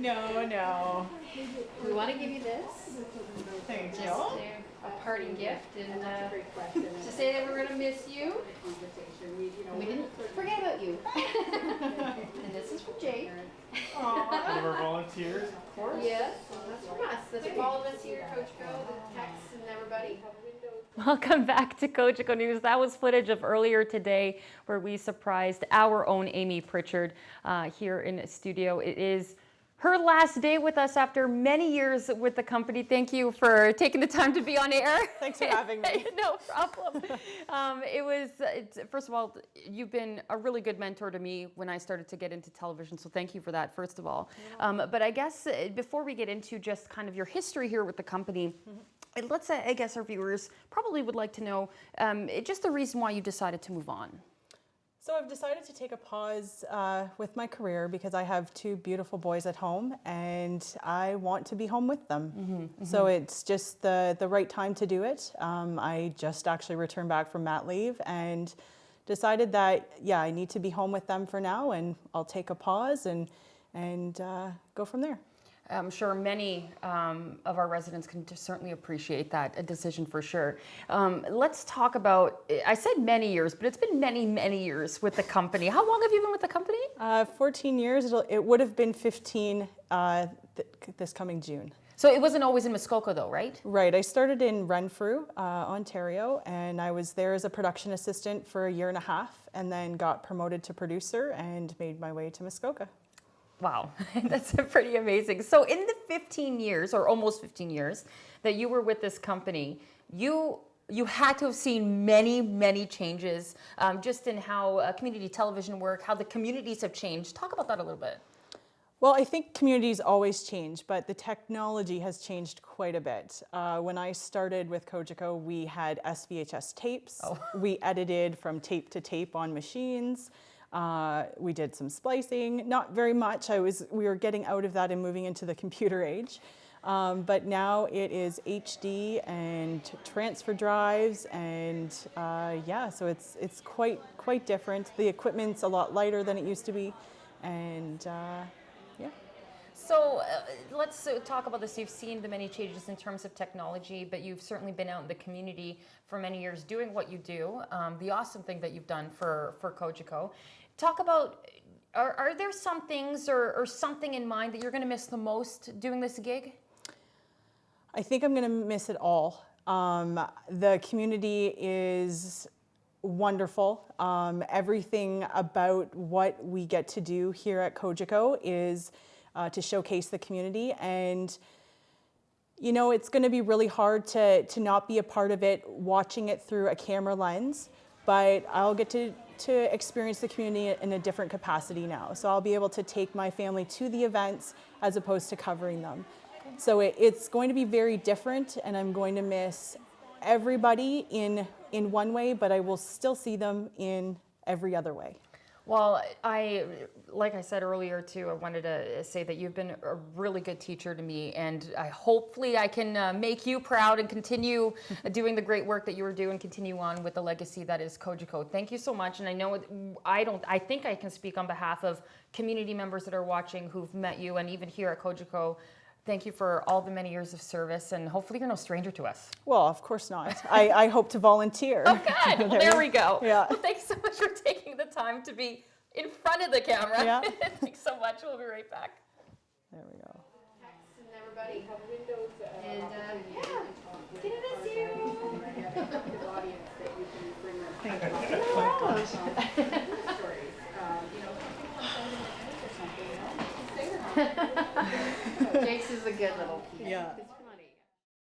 No, no. We want to give you this. Thank Just you. a parting gift and to say that we're going to miss you. We didn't forget about you. And this is from Jake. One of our volunteers, of course. Yes, that's from us. That's from all of us here at Cogeco, the techs and everybody. Welcome back to Cogeco News. That was footage of earlier today where we surprised our own Amy Pritchard here in studio. It is her last day with us after many years with the company. Thank you for taking the time to be on air. Thanks for having me. No problem. First of all, you've been a really good mentor to me when I started to get into television, so thank you for that, first of all. But I guess before we get into just kind of your history here with the company, let's say, I guess our viewers probably would like to know just the reason why you decided to move on. So I've decided to take a pause with my career because I have two beautiful boys at home and I want to be home with them. So it's just the right time to do it. I just actually returned back from mat leave and decided that, yeah, I need to be home with them for now, and I'll take a pause and go from there. I'm sure many of our residents can certainly appreciate that decision for sure. Let's talk about, I said many years, but it's been many, many years with the company. How long have you been with the company? 14 years. It would have been 15 this coming June. So it wasn't always in Muskoka though, right? Right. I started in Renfrew, Ontario, and I was there as a production assistant for a year and a half, and then got promoted to producer and made my way to Muskoka. Wow, that's pretty amazing. So in the 15 years, or almost 15 years, that you were with this company, you had to have seen many, many changes just in how community television work, how the communities have changed. Talk about that a little bit. Well, I think communities always change, but the technology has changed quite a bit. When I started with Cogeco, we had SVHS tapes. We edited from tape to tape on machines. We did some splicing, not very much. We were getting out of that and moving into the computer age. But now it is HD and transfer drives, and yeah, so it's quite different. The equipment's a lot lighter than it used to be, and yeah. So let's talk about this. You've seen the many changes in terms of technology, but you've certainly been out in the community for many years doing what you do, the awesome thing that you've done for Cogeco. Talk about, are there some things or something in mind that you're going to miss the most doing this gig? I think I'm going to miss it all. The community is wonderful. Everything about what we get to do here at Cogeco is to showcase the community, and you know, it's going to be really hard to not be a part of it, watching it through a camera lens, but I'll get to experience the community in a different capacity now. So I'll be able to take my family to the events as opposed to covering them. So it's going to be very different, and I'm going to miss everybody in one way, but I will still see them in every other way. Well, like I said earlier too, I wanted to say that you've been a really good teacher to me, and hopefully I can make you proud and continue doing the great work that you were doing, continue on with the legacy that is Cogeco. Thank you so much. And I know I think I can speak on behalf of community members that are watching who've met you, and even here at Cogeco. Thank you for all the many years of service, and hopefully you're no stranger to us. Well, of course not. I hope to volunteer. Oh, good. Well, there we go. Yeah. Well, thanks so much for taking the time to be in front of the camera. Yeah. Thanks so much. We'll be right back. There we go. And everybody have windows. And yeah, it's going to miss you. Jake's is a good little piece. Yeah.